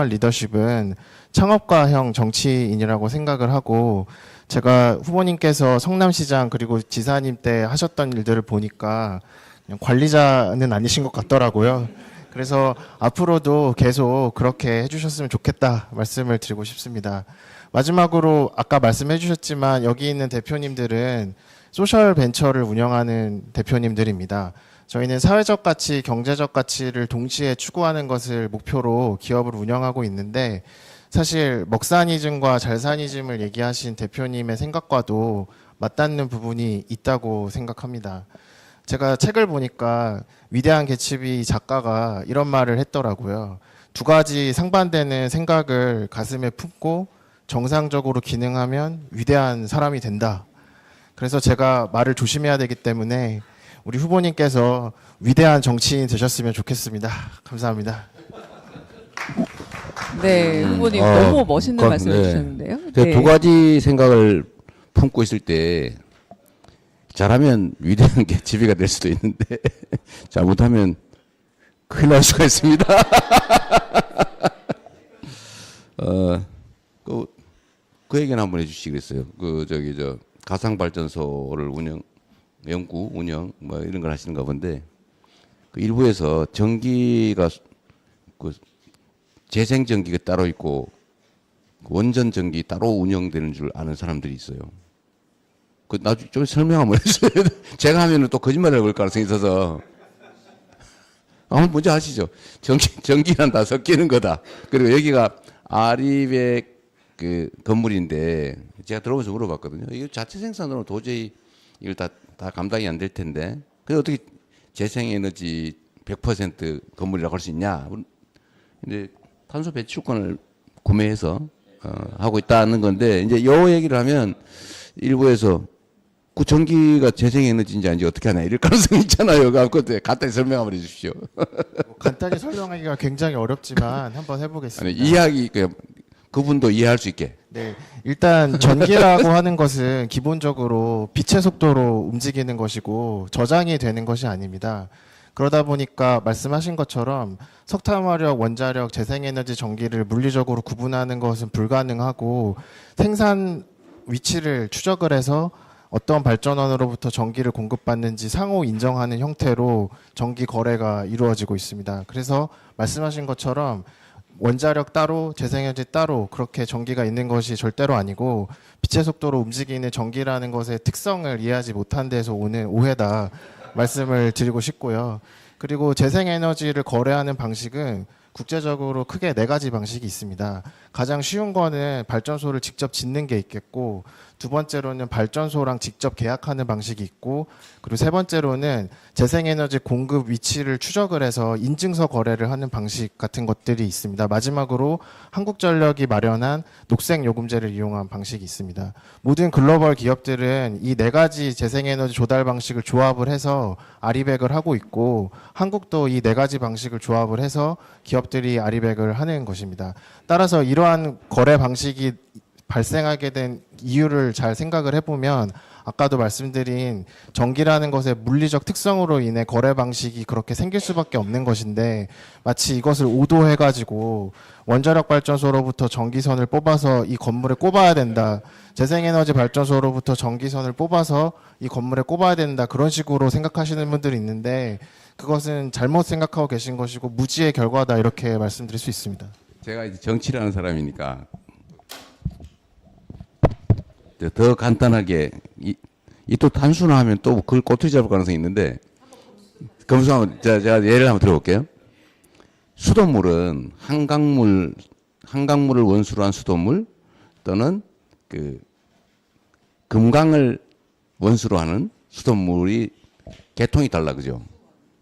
리더십은 창업가형 정치인이라고 생각을 하고, 제가 후보님께서 성남시장 그리고 지사님 때 하셨던 일들을 보니까 그냥 관리자는 아니신 것 같더라고요. 그래서 앞으로도 계속 그렇게 해주셨으면 좋겠다 말씀을 드리고 싶습니다. 마지막으로 아까 말씀해 주셨지만 여기 있는 대표님들은 소셜 벤처를 운영하는 대표님들입니다. 저희는 사회적 가치, 경제적 가치를 동시에 추구하는 것을 목표로 기업을 운영하고 있는데, 사실 먹사니즘과 잘사니즘을 얘기하신 대표님의 생각과도 맞닿는 부분이 있다고 생각합니다. 제가 책을 보니까 위대한 개츠비 작가가 이런 말을 했더라고요. 두 가지 상반되는 생각을 가슴에 품고 정상적으로 기능하면 위대한 사람이 된다. 그래서 제가 말을 조심해야 되기 때문에 우리 후보님께서 위대한 정치인 되셨으면 좋겠습니다. 감사합니다. 네, 후보님 너무 멋있는 말씀을 해주셨는데요. 네. 두 가지 생각을 품고 있을 때 잘하면 위대한 게 지비가 될 수도 있는데 잘못하면 큰일 날 수가 있습니다. 그 얘기는 한번 해주시겠어요? 가상 발전소를 연구, 운영 뭐 이런 걸 하시는가 본데, 그 일부에서 전기가 재생 전기가 따로 있고 원전 전기 따로 운영되는 줄 아는 사람들이 있어요. 그 나중에 좀 설명 한번 해주세요. 제가 하면은 또 거짓말을 할 가능성이 있어서. 한번 먼저 하시죠. 전기란 다 섞이는 거다. 그리고 여기가 아리백 그 건물인데 제가 들어오면서 물어봤거든요. 이거 자체 생산으로 도저히 이걸 다 감당이 안 될 텐데. 그래 어떻게 재생에너지 100% 건물이라고 할 수 있냐? 근데 탄소 배출권을 구매해서 하고 있다는 건데, 이제 요 얘기를 하면 일부에서 그 전기가 재생에너지인지 아닌지 어떻게 하나 이럴 가능성이 있잖아요. 그것도 간단히 설명 한번 해주십시오. 간단히 설명하기가 굉장히 어렵지만 한번 해보겠습니다. 아니, 이해하기 그분도 이해할 수 있게. 네, 일단 전기라고 하는 것은 기본적으로 빛의 속도로 움직이는 것이고 저장이 되는 것이 아닙니다. 그러다 보니까 말씀하신 것처럼 석탄화력, 원자력, 재생에너지, 전기를 물리적으로 구분하는 것은 불가능하고, 생산 위치를 추적을 해서 어떤 발전원으로부터 전기를 공급받는지 상호 인정하는 형태로 전기 거래가 이루어지고 있습니다. 그래서 말씀하신 것처럼 원자력 따로, 재생에너지 따로 그렇게 전기가 있는 것이 절대로 아니고, 빛의 속도로 움직이는 전기라는 것의 특성을 이해하지 못한 데서 오는 오해다 말씀을 드리고 싶고요. 그리고 재생에너지를 거래하는 방식은 국제적으로 크게 4가지 방식이 있습니다. 가장 쉬운 거는 발전소를 직접 짓는 게 있겠고, 두 번째로는 발전소랑 직접 계약하는 방식이 있고, 그리고 세 번째로는 재생에너지 공급 위치를 추적을 해서 인증서 거래를 하는 방식 같은 것들이 있습니다. 마지막으로 한국전력이 마련한 녹색요금제를 이용한 방식이 있습니다. 모든 글로벌 기업들은 이 4가지 재생에너지 조달 방식을 조합을 해서 아리백을 하고 있고, 한국도 이 4가지 방식을 조합을 해서 기업들이 아리백을 하는 것입니다. 따라서 이러한 거래 방식이 발생하게 된 이유를 잘 생각을 해보면, 아까도 말씀드린 전기라는 것의 물리적 특성으로 인해 거래 방식이 그렇게 생길 수밖에 없는 것인데, 마치 이것을 오도해가지고 원자력 발전소로부터 전기선을 뽑아서 이 건물에 꼽아야 된다, 재생에너지 발전소로부터 전기선을 뽑아서 이 건물에 꼽아야 된다, 그런 식으로 생각하시는 분들이 있는데, 그것은 잘못 생각하고 계신 것이고 무지의 결과다, 이렇게 말씀드릴 수 있습니다. 제가 이제 정치를 하는 사람이니까 더 간단하게, 이 또 단순화하면 또 그걸 꼬투리 잡을 가능성이 있는데, 검수하면 제가 예를 한번 들어볼게요. 수돗물은 한강물을 원수로 한 수돗물 또는 금강을 원수로 하는 수돗물이 계통이 달라, 그죠?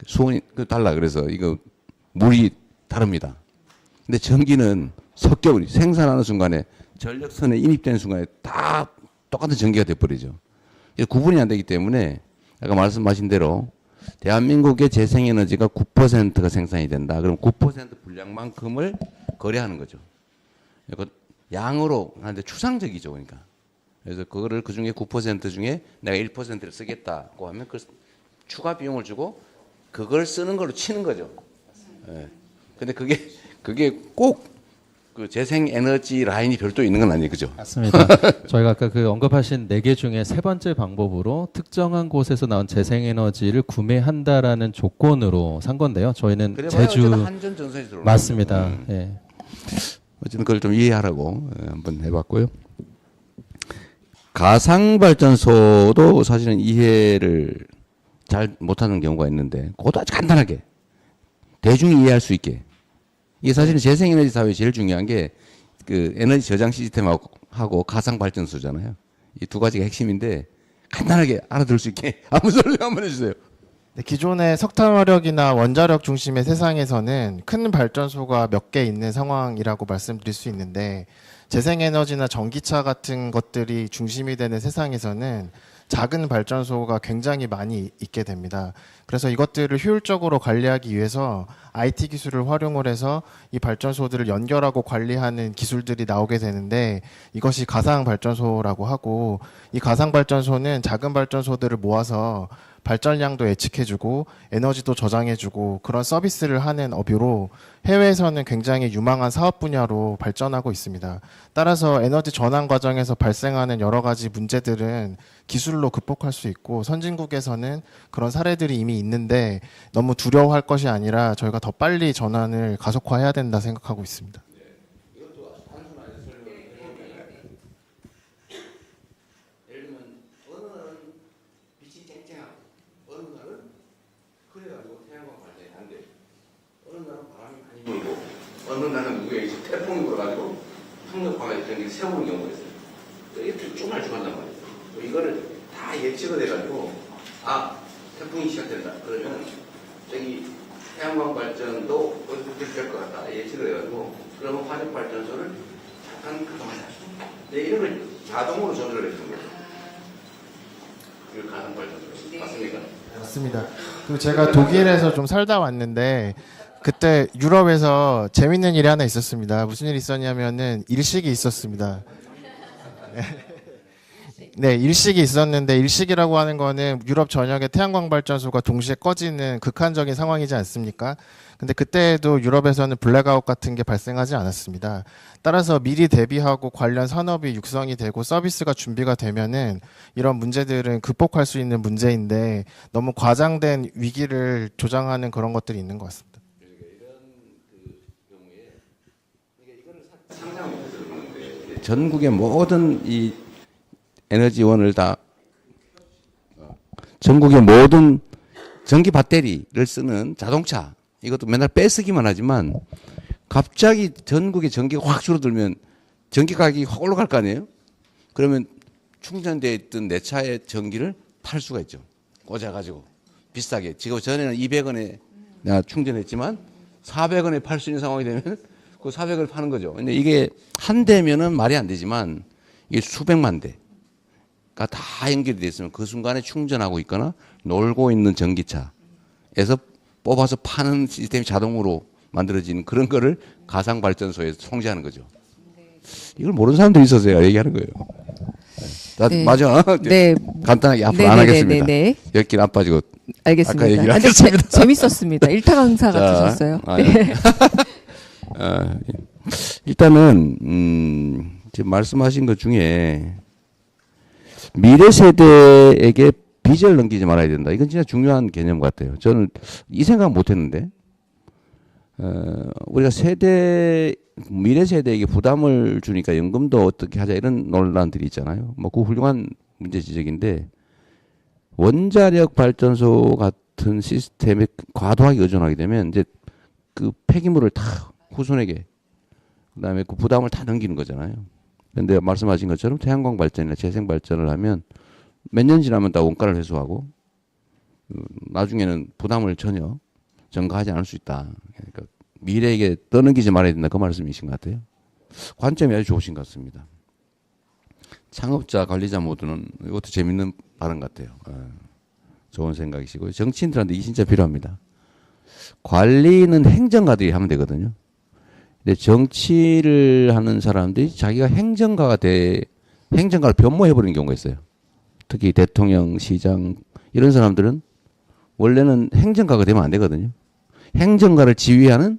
수온이 달라. 그래서 이거 물이 다릅니다. 근데 전기는 섞여버리, 생산하는 순간에 전력선에 인입되는 순간에 다 똑같은 전기가 돼버리죠. 구분이 안 되기 때문에 아까 말씀하신 대로 대한민국의 재생에너지가 9%가 생산이 된다. 그럼 9% 분량만큼을 거래하는 거죠. 양으로 하는데 추상적이죠. 그러니까. 그래서 그거를 그 중에 9% 중에 내가 1%를 쓰겠다고 하면 그걸 추가 비용을 주고 그걸 쓰는 걸로 치는 거죠. 예. 근데 그게 꼭 그 재생 에너지 라인이 별도 있는 건 아니에요, 그죠? 맞습니다. 저희가 아까 그 언급하신 4개 중에 세 번째 방법으로 특정한 곳에서 나온 재생에너지를 구매한다라는 조건으로 산 건데요. 저희는 제주 한전 전선이 들어오는 맞습니다. 예. 어쨌든 그걸 좀 이해하라고 한번 해봤고요. 가상 발전소도 사실은 이해를 잘 못하는 경우가 있는데, 그것도 아주 간단하게 대중이 이해할 수 있게. 이게 사실은 재생에너지 사회에 제일 중요한 게 그 에너지 저장 시스템하고 가상 발전소잖아요. 이 두 가지가 핵심인데 간단하게 알아들을 수 있게 아무 설명 한번 해주세요. 네, 기존의 석탄화력이나 원자력 중심의 세상에서는 큰 발전소가 몇 개 있는 상황이라고 말씀드릴 수 있는데, 재생에너지나 전기차 같은 것들이 중심이 되는 세상에서는 작은 발전소가 굉장히 많이 있게 됩니다. 그래서 이것들을 효율적으로 관리하기 위해서 IT 기술을 활용을 해서 이 발전소들을 연결하고 관리하는 기술들이 나오게 되는데, 이것이 가상 발전소라고 하고, 이 가상 발전소는 작은 발전소들을 모아서 발전량도 예측해주고 에너지도 저장해주고 그런 서비스를 하는 업으로 해외에서는 굉장히 유망한 사업 분야로 발전하고 있습니다. 따라서 에너지 전환 과정에서 발생하는 여러 가지 문제들은 기술로 극복할 수 있고, 선진국에서는 그런 사례들이 이미 있는데 너무 두려워할 것이 아니라 저희가 더 빨리 전환을 가속화해야 된다 생각하고 있습니다. 어느 날은 누구에게 이제 태풍이 불어가지고 풍력화가 전기를 세우는 경우가 있어요. 이게 쭉날쭉한단 말이에요. 이거를 다 예측을 해가지고, 아, 태풍이 시작된다. 그러면 저기 태양광 발전도 어떻게 될 것 같다. 예측을 해가지고, 그러면 화력 발전소를 잠깐 가동하자. 네, 이런 걸 자동으로 조절을 해주는 거죠. 그 가상 발전소. 맞습니까? 맞습니다. 그리고 제가 독일에서 좀 살다 왔는데, 그때 유럽에서 재밌는 일이 하나 있었습니다. 무슨 일이 있었냐면은 일식이 있었습니다. 네, 일식이 있었는데, 일식이라고 하는 거는 유럽 전역에 태양광 발전소가 동시에 꺼지는 극한적인 상황이지 않습니까? 근데 그때도 유럽에서는 블랙아웃 같은 게 발생하지 않았습니다. 따라서 미리 대비하고 관련 산업이 육성이 되고 서비스가 준비가 되면은 이런 문제들은 극복할 수 있는 문제인데, 너무 과장된 위기를 조장하는 그런 것들이 있는 것 같습니다. 전국의 모든 이 에너지원을 다 전국의 모든 전기 배터리를 쓰는 자동차, 이것도 맨날 빼쓰기만 하지만 갑자기 전국의 전기가 확 줄어들면 전기 가격이 확 올라갈 거 아니에요? 그러면 충전되어 있던 내 차의 전기를 팔 수가 있죠. 꽂아가지고 비싸게. 지금 전에는 200원에 내가 충전했지만 400원에 팔 수 있는 상황이 되면 그 400을 파는 거죠. 근데 이게 한 대면은 말이 안 되지만 이게 수백만 대가 다 연결이 돼 있으면 그 순간에 충전하고 있거나 놀고 있는 전기차에서 뽑아서 파는 시스템이 자동으로 만들어지는 그런 거를 가상 발전소에서 통제하는 거죠. 이걸 모르는 사람들이 있어서 제가 얘기하는 거예요. 네. 맞아. 네. 간단하게 앞으로 안 하겠습니다. 네. 10길 안 빠지고. 알겠습니다. 아까 얘기를 근데 하겠습니다. 재밌었습니다. 일타 강사 자, 같으셨어요. 네. 일단은 지금 말씀하신 것 중에 미래 세대에게 빚을 넘기지 말아야 된다. 이건 진짜 중요한 개념 같아요. 저는 이 생각 못 했는데, 우리가 미래 세대에게 부담을 주니까 연금도 어떻게 하자 이런 논란들이 있잖아요. 뭐 그 훌륭한 문제 지적인데, 원자력 발전소 같은 시스템에 과도하게 의존하게 되면 이제 그 폐기물을 다 후손에게, 그다음에 그 부담을 다 넘기는 거잖아요. 그런데 말씀하신 것처럼 태양광 발전이나 재생 발전을 하면 몇 년 지나면 다 원가를 회수하고 나중에는 부담을 전혀 전가하지 않을 수 있다. 그러니까 미래에게 떠넘기지 말아야 된다. 그 말씀이신 것 같아요. 관점이 아주 좋으신 것 같습니다. 창업자, 관리자 모두는 이것도 재밌는 발언 같아요. 좋은 생각이시고요. 정치인들한테 이게 진짜 필요합니다. 관리는 행정가들이 하면 되거든요. 근데 정치를 하는 사람들이 자기가 행정가를 변모해버리는 경우가 있어요. 특히 대통령, 시장 이런 사람들은 원래는 행정가가 되면 안 되거든요. 행정가를 지휘하는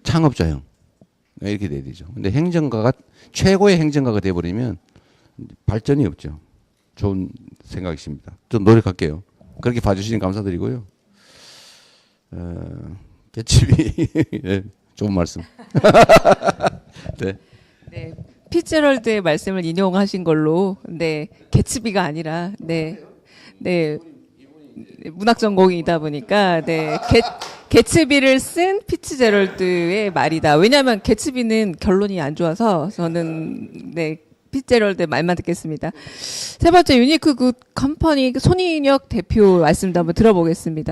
창업자형, 이렇게 돼야 되죠. 근데 행정가가 최고의 행정가가 돼버리면 발전이 없죠. 좋은 생각이십니다. 좀 노력할게요. 그렇게 봐주시니 감사드리고요. 개츠비 네, 좋은 말씀. 네. 네. 피츠제럴드의 말씀을 인용하신 걸로, 네, 개츠비가 아니라, 네, 네, 문학 전공이다 보니까, 네, 개츠비를 쓴 피츠제럴드의 말이다. 왜냐하면 개츠비는 결론이 안 좋아서 저는 네, 피츠제럴드의 말만 듣겠습니다. 세 번째 유니크 굿 컴퍼니 손인혁 대표 말씀도 한번 들어보겠습니다.